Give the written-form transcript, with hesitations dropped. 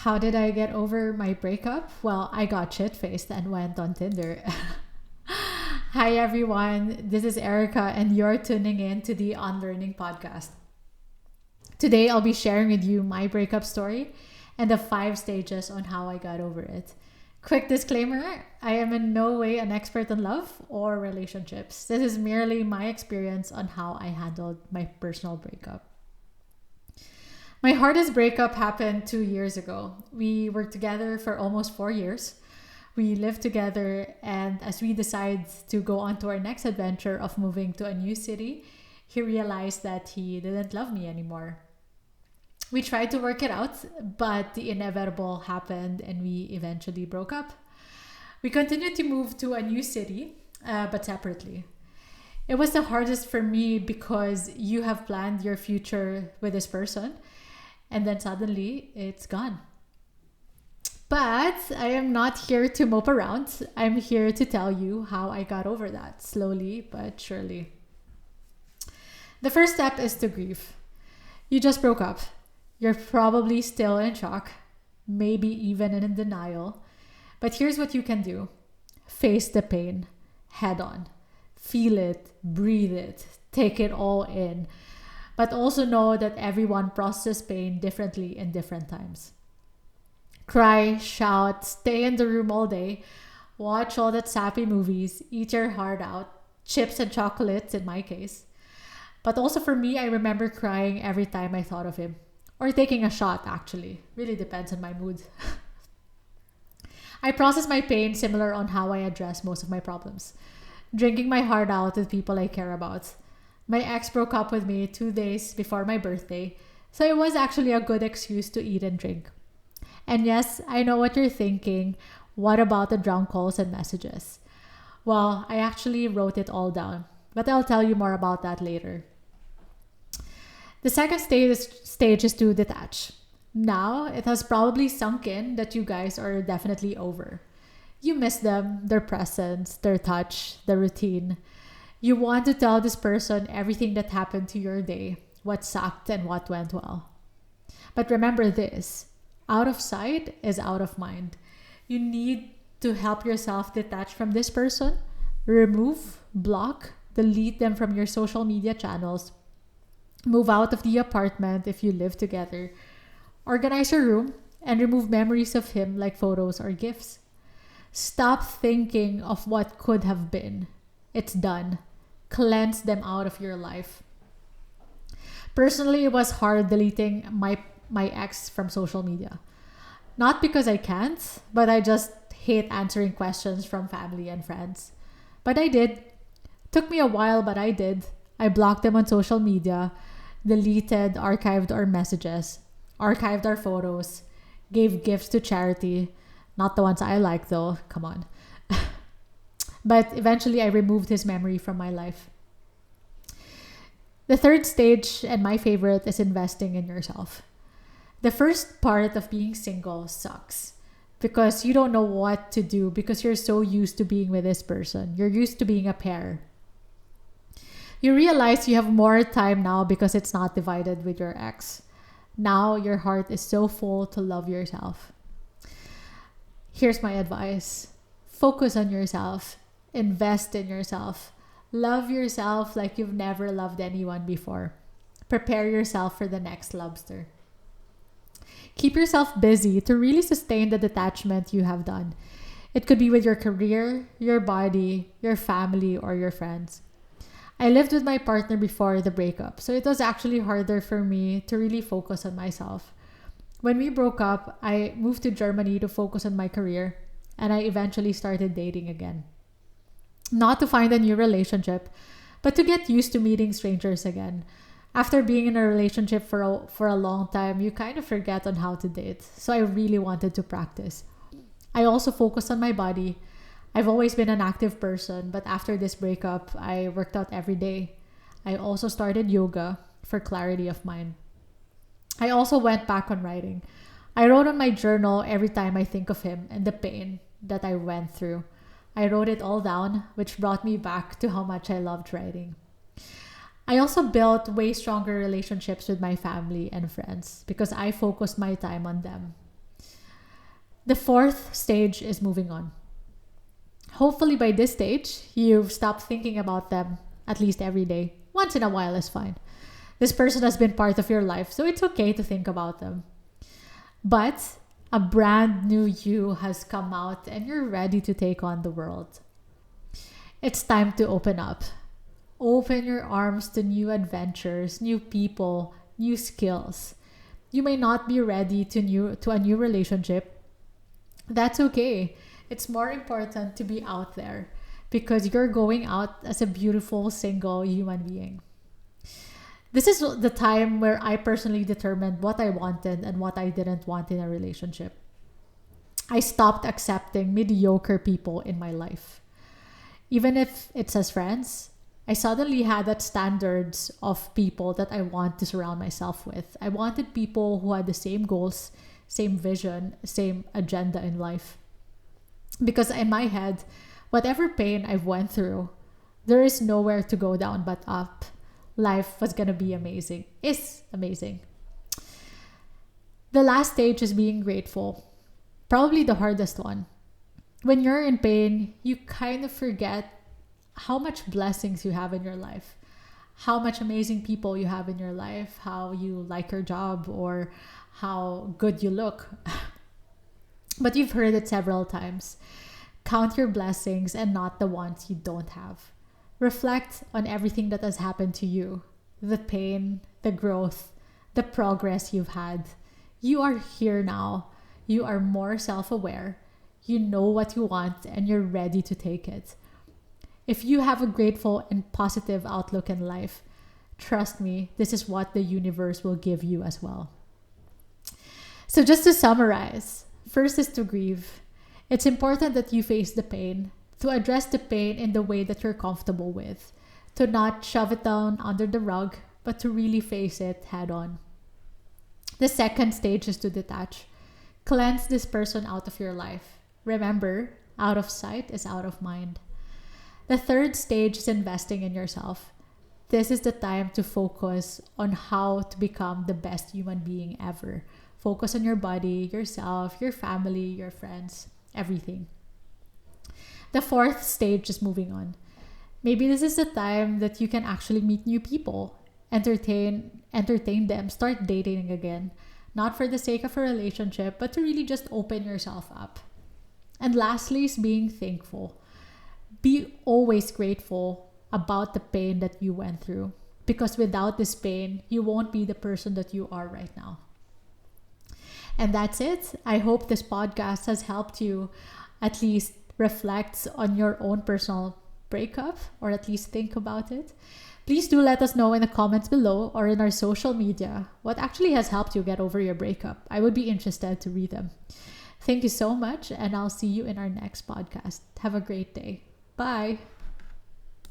How did I get over my breakup? Well, I got shit faced and went on Tinder. Hi, everyone. This is Erica, and you're tuning in to the Unlearning podcast. Today, I'll be sharing with you my breakup story and the 5 stages on how I got over it. Quick disclaimer, I am in no way an expert in love or relationships. This is merely my experience on how I handled my personal breakup. My hardest breakup happened 2 years ago. We worked together for almost 4 years. We lived together, and as we decided to go on to our next adventure of moving to a new city, he realized that he didn't love me anymore. We tried to work it out, but the inevitable happened and we eventually broke up. We continued to move to a new city, but separately. It was the hardest for me because you have planned your future with this person and then suddenly it's gone. But I am not here to mope around. I'm here to tell you how I got over that slowly but surely. The first step is to grieve. You just broke up. You're probably still in shock, maybe even in denial. But here's what you can do: face the pain head on, feel it, breathe it, take it all in. But also know that everyone processes pain differently in different times. Cry, shout, stay in the room all day, watch all that sappy movies, eat your heart out, chips and chocolates in my case. But also for me, I remember crying every time I thought of him. Or taking a shot, actually. Really depends on my mood. I process my pain similar on how I address most of my problems. Drinking my heart out with people I care about. My ex broke up with me 2 days before my birthday, so it was actually a good excuse to eat and drink. And yes, I know what you're thinking. What about the drunk calls and messages? Well, I actually wrote it all down, but I'll tell you more about that later. The second stage is to detach. Now, it has probably sunk in that you guys are definitely over. You miss them, their presence, their touch, the routine. You want to tell this person everything that happened to your day, what sucked and what went well. But remember this: out of sight is out of mind. You need to help yourself detach from this person, remove, block, delete them from your social media channels, move out of the apartment if you live together, organize your room, and remove memories of him like photos or gifts. Stop thinking of what could have been. It's done. Cleanse them out of your life. Personally, it was hard deleting my ex from social media. Not because I can't, but I just hate answering questions from family and friends. But I did. Took me a while, but I did. I blocked them on social media, deleted, archived our messages, archived our photos, gave gifts to charity. Not the ones I like though, come on. But eventually I removed his memory from my life. The third stage, and my favorite, is investing in yourself. The first part of being single sucks because you don't know what to do because you're so used to being with this person. You're used to being a pair. You realize you have more time now because it's not divided with your ex. Now your heart is so full to love yourself. Here's my advice: focus on yourself, invest in yourself, love yourself like you've never loved anyone before. Prepare yourself for the next lobster. Keep yourself busy to really sustain the detachment you have done. It could be with your career, your body, your family, or your friends. I lived with my partner before the breakup, so it was actually harder for me to really focus on myself. When we broke up, I moved to Germany to focus on my career, and I eventually started dating again. Not to find a new relationship, but to get used to meeting strangers again. After being in a relationship for a long time, you kind of forget on how to date. So I really wanted to practice. I also focused on my body. I've always been an active person, but after this breakup, I worked out every day. I also started yoga for clarity of mind. I also went back on writing. I wrote on my journal every time I think of him and the pain that I went through. I wrote it all down, which brought me back to how much I loved writing. I also built way stronger relationships with my family and friends because I focused my time on them. The fourth stage is moving on. Hopefully by this stage, you've stopped thinking about them at least every day. Once in a while is fine. This person has been part of your life, so it's okay to think about them. But a brand new you has come out and you're ready to take on the world. It's time to open up. Open your arms to new adventures, new people, new skills. You may not be ready to a new relationship. That's okay. It's more important to be out there because you're going out as a beautiful single human being. This is the time where I personally determined what I wanted and what I didn't want in a relationship. I stopped accepting mediocre people in my life. Even if it's as friends, I suddenly had that standards of people that I want to surround myself with. I wanted people who had the same goals, same vision, same agenda in life. Because in my head, whatever pain I've went through, there is nowhere to go down but up. Life was gonna be amazing. Is amazing. The last stage is being grateful. Probably the hardest one. When you're in pain, you kind of forget how much blessings you have in your life, how much amazing people you have in your life, how you like your job, or how good you look. But you've heard it several times. Count your blessings and not the ones you don't have. Reflect on everything that has happened to you, the pain, the growth, the progress you've had. You are here now. You are more self-aware. You know what you want and you're ready to take it. If you have a grateful and positive outlook in life, trust me, this is what the universe will give you as well. So just to summarize, first is to grieve. It's important that you face the pain, to address the pain in the way that you're comfortable with, to not shove it down under the rug, but to really face it head on. The second stage is to detach. Cleanse this person out of your life. Remember, out of sight is out of mind. The third stage is investing in yourself. This is the time to focus on how to become the best human being ever. Focus on your body, yourself, your family, your friends, everything. The fourth stage is moving on. Maybe this is the time that you can actually meet new people, entertain them, start dating again. Not for the sake of a relationship, but to really just open yourself up. And lastly is being thankful. Be always grateful about the pain that you went through. Because without this pain, you won't be the person that you are right now. And that's it. I hope this podcast has helped you at least reflect on your own personal breakup or at least think about it. Please do let us know in the comments below or in our social media what actually has helped you get over your breakup. I would be interested to read them. Thank you so much, and I'll see you in our next podcast. Have a great day. Bye.